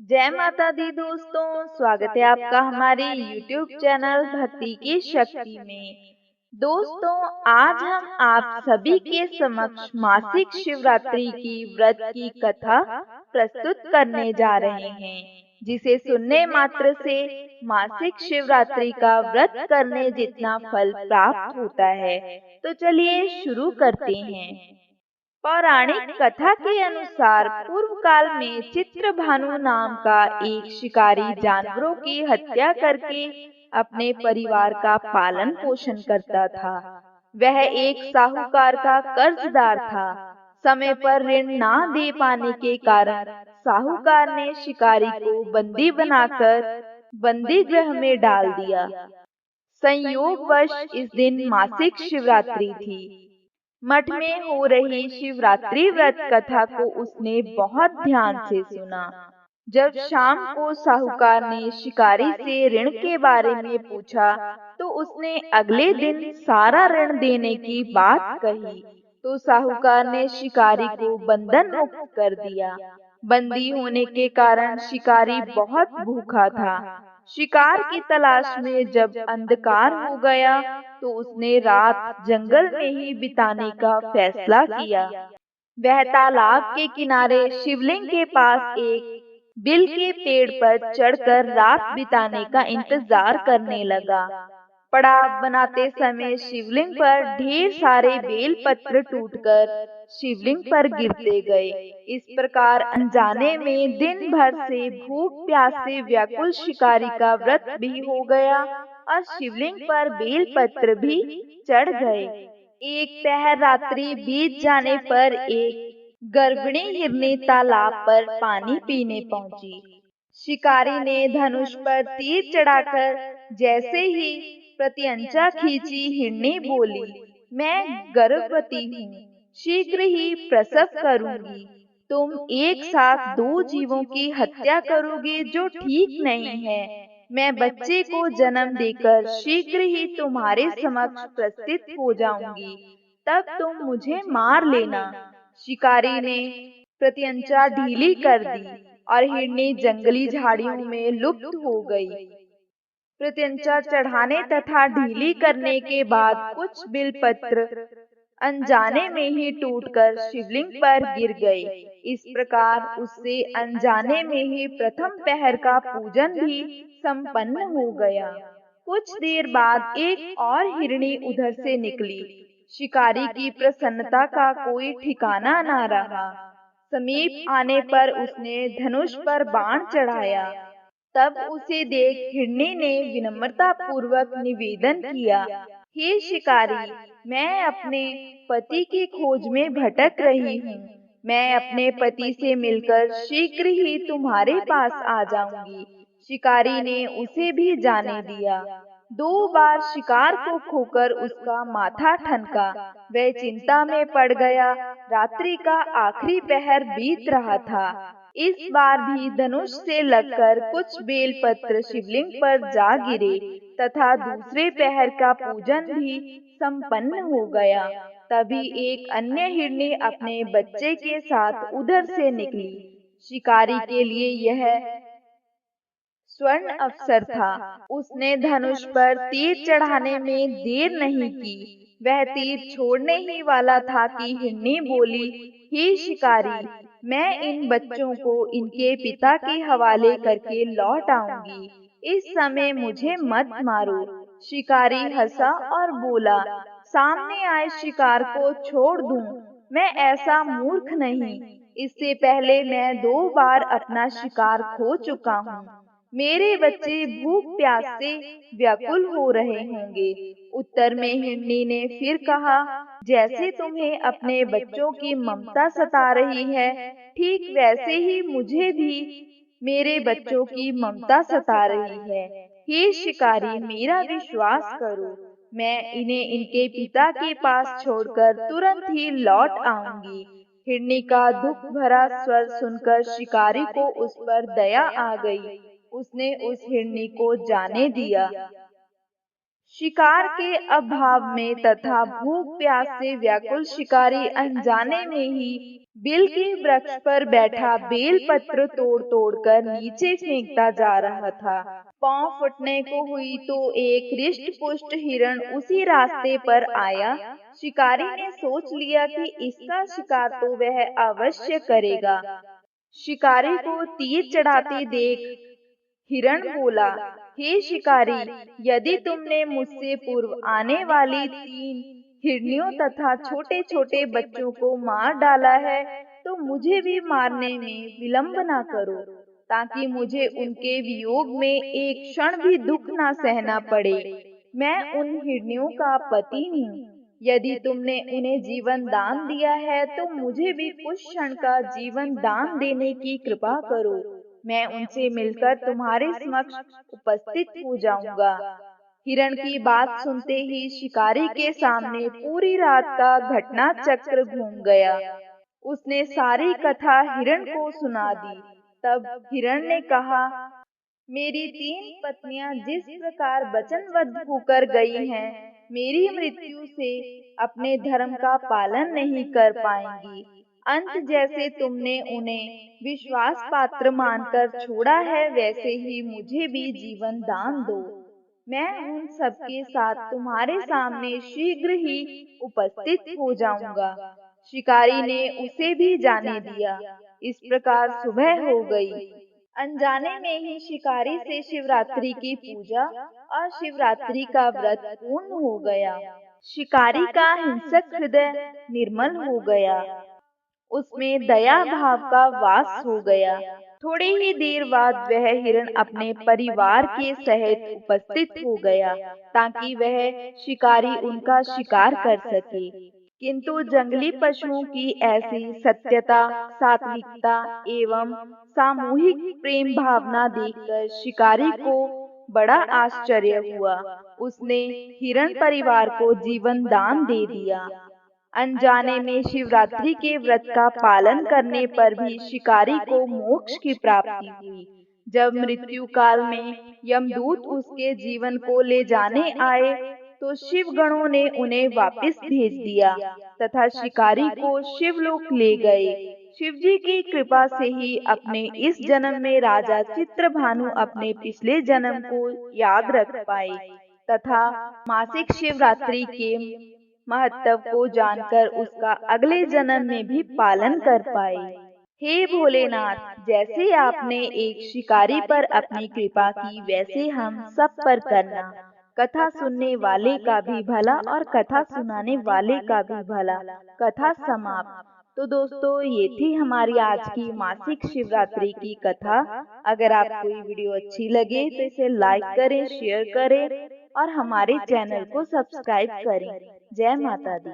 जय माता दी दोस्तों, स्वागत है आपका हमारे YouTube चैनल भक्ति की शक्ति में। दोस्तों, आज हम आप सभी के समक्ष मासिक शिवरात्रि की व्रत की कथा प्रस्तुत करने जा रहे हैं, जिसे सुनने मात्र से मासिक शिवरात्रि का व्रत करने जितना फल प्राप्त होता है। तो चलिए शुरू करते हैं। पौराणिक कथा के अनुसार पूर्व काल में चित्रभानु नाम का एक शिकारी जानवरों की हत्या करके अपने परिवार का पालन पोषण करता था। वह एक साहूकार का कर्जदार था। समय पर ऋण ना दे पाने के कारण साहूकार ने शिकारी को बंदी बनाकर बंदी गृह में डाल दिया। संयोगवश इस दिन मासिक शिवरात्रि थी। मठ में हो रही शिवरात्रि व्रत कथा को उसने बहुत ध्यान से सुना। जब शाम को साहूकार ने शिकारी से ऋण के बारे में पूछा, तो उसने अगले दिन सारा ऋण देने की बात कही। तो साहूकार ने शिकारी को बंधन मुक्त कर दिया। बंदी होने के कारण शिकारी बहुत भूखा था। शिकार की तलाश में जब अंधकार हो गया, तो उसने रात जंगल में ही बिताने का फैसला किया। वह तालाब के किनारे शिवलिंग के पास एक बिल के पेड़ पर चढ़कर रात बिताने का इंतजार करने लगा। पड़ाव बनाते समय शिवलिंग पर ढेर सारे बेल पत्र टूटकर शिवलिंग पर गिरते गए। इस प्रकार अनजाने में दिन भर से भूख प्यास से व्याकुल शिकारी का व्रत भी हो गया और शिवलिंग पर बेल पत्र भी चढ़ गए। एक पहर रात्रि बीत जाने पर एक गर्भिणी हिरनी तालाब पर पानी पीने पहुंची। शिकारी ने धनुष पर तीर चढ़ाकर जैसे ही प्रत्यंचा खींची, हिरनी बोली, मैं गर्भवती हूँ, शीघ्र ही प्रसव करूंगी। तुम एक साथ दो जीवों की हत्या करोगे जो ठीक नहीं है। मैं बच्चे को जन्म देकर शीघ्र ही तुम्हारे समक्ष प्रस्तुत हो जाऊंगी, तब तुम मुझे मार लेना। शिकारी ने प्रत्यंचा ढीली कर दी और हिरनी जंगली झाड़ियों में लुप्त हो गई। प्रत्यंचा चढ़ाने तथा ढीली करने के बाद कुछ बिलपत्र अनजाने में ही टूटकर शिवलिंग पर गिर गए। इस प्रकार उससे अनजाने में ही प्रथम पहर का पूजन भी संपन्न हो गया। कुछ देर बाद एक और हिरनी उधर से निकली। शिकारी की प्रसन्नता का कोई ठिकाना न रहा। समीप आने पर उसने धनुष पर बाण चढ़ाया। तब उसे देख हिरनी ने विनम्रता पूर्वक निवेदन किया, हे शिकारी, मैं अपने पति की खोज में भटक रही हूँ। मैं अपने पति से मिलकर शीघ्र ही तुम्हारे पास आ जाऊंगी। शिकारी ने उसे भी जाने दिया। दो बार शिकार को खोकर उसका माथा ठनका। वह चिंता में पड़ गया। रात्रि का आखिरी पहर बीत रहा था। इस बार भी धनुष से लगकर कुछ बेलपत्र शिवलिंग पर जा गिरे तथा दूसरे पहर का पूजन भी संपन्न हो गया। तभी एक अन्य हिरनी अपने बच्चे के साथ उधर से निकली। शिकारी के लिए यह स्वर्ण अवसर था। उसने धनुष पर तीर चढ़ाने में देर नहीं की। वह तीर छोड़ने ही वाला था कि हिरनी बोली, हे शिकारी, मैं इन बच्चों को इनके पिता के हवाले करके लौट आऊंगी। इस समय मुझे मत मारो। शिकारी हंसा और बोला, सामने आए शिकार को छोड़ दूं? मैं ऐसा मूर्ख नहीं। इससे पहले मैं 2 बार अपना शिकार खो चुका हूँ। मेरे बच्चे भूख प्यास से व्याकुल हो रहे होंगे। उत्तर में हिरनी ने फिर कहा, जैसे तुम्हें अपने बच्चों की ममता सता रही है, ठीक वैसे ही मुझे भी मेरे बच्चों की ममता सता रही है। हे शिकारी, मेरा विश्वास करो, मैं इन्हें इनके पिता के पास छोड़कर तुरंत ही लौट आऊंगी। हिरनी का दुख भरा स्वर सुनकर शिकारी को उस पर दया आ गई। उसने उस हिरनी को जाने दिया। शिकार के अभाव में तथा भूख प्यास से व्याकुल शिकारी अनजाने में ही बिल के वृक्ष पर बैठा बेल पत्र तोड़ तोड़ कर नीचे फेंकता जा रहा था। पांव फुटने को हुई तो एक हृष्ट पुष्ट हिरण उसी रास्ते पर आया। शिकारी ने सोच लिया कि इसका शिकार तो वह अवश्य करेगा। शिकारी को तीर चढ़ाते देख हिरण बोला, हे शिकारी, यदि तुमने मुझसे पूर्व आने वाली 3 हिरनियों तथा छोटे छोटे बच्चों को मार डाला है, तो मुझे भी मारने में विलंब न करो, ताकि मुझे उनके वियोग में एक क्षण भी दुख न सहना पड़े। मैं उन हिरनियों का पति हूँ। यदि तुमने उन्हें जीवन दान दिया है, तो मुझे भी कुछ क्षण का जीवन दान देने की कृपा करो। मैं उनसे मिलकर तुम्हारे समक्ष उपस्थित हो जाऊंगा। हिरण की बात सुनते ही शिकारी के सामने पूरी रात का घटना चक्र घूम गया। उसने सारी कथा हिरण को सुना दी। तब हिरण ने कहा, मेरी 3 पत्नियां जिस प्रकार वचनबद्ध होकर गई हैं, मेरी मृत्यु से अपने धर्म का पालन नहीं कर पाएंगी। अंत जैसे तुमने उन्हें विश्वास पात्र मानकर छोड़ा है, वैसे ही मुझे भी जीवन दान दो। मैं उन सबके साथ तुम्हारे सामने शीघ्र ही उपस्थित हो जाऊंगा। शिकारी ने उसे भी जाने दिया। इस प्रकार सुबह हो गई। अनजाने में ही शिकारी से शिवरात्रि की पूजा और शिवरात्रि का व्रत पूर्ण हो गया। शिकारी का हिंसक हृदय निर्मल हो गया। उसमें दया भाव का वास हो गया। थोड़ी ही देर बाद वह हिरण अपने परिवार के सहित उपस्थित हो गया, ताकि वह शिकारी उनका शिकार कर सके। किंतु जंगली पशुओं की ऐसी सत्यता, सात्विकता एवं सामूहिक प्रेम भावना देखकर शिकारी को बड़ा आश्चर्य हुआ। उसने हिरण परिवार को जीवन दान दे दिया। अनजाने में शिवरात्रि के व्रत का पालन करने पर भी शिकारी को मोक्ष की प्राप्ति हुई। जब मृत्यु काल में यमदूत उसके जीवन को ले जाने आए, तो शिव गणों ने उन्हें वापस भेज दिया तथा शिकारी को शिवलोक ले गए। शिवजी की कृपा से ही अपने इस जन्म में राजा चित्रभानु अपने पिछले जन्म को याद रख पाए तथा मासिक शिवरात्रि के महत्व को जानकर उसका अगले जन्म में भी पालन कर पाए। हे भोलेनाथ, जैसे आपने एक शिकारी पर अपनी कृपा की, वैसे हम सब पर करना। कथा सुनने वाले का भी भला और कथा सुनाने वाले का भी भला। कथा समाप्त। तो दोस्तों, ये थी हमारी आज की मासिक शिवरात्रि की कथा। अगर आपको ये वीडियो अच्छी लगे तो इसे लाइक करें, शेयर करें और हमारे चैनल को सब्सक्राइब करें। जय माता दी।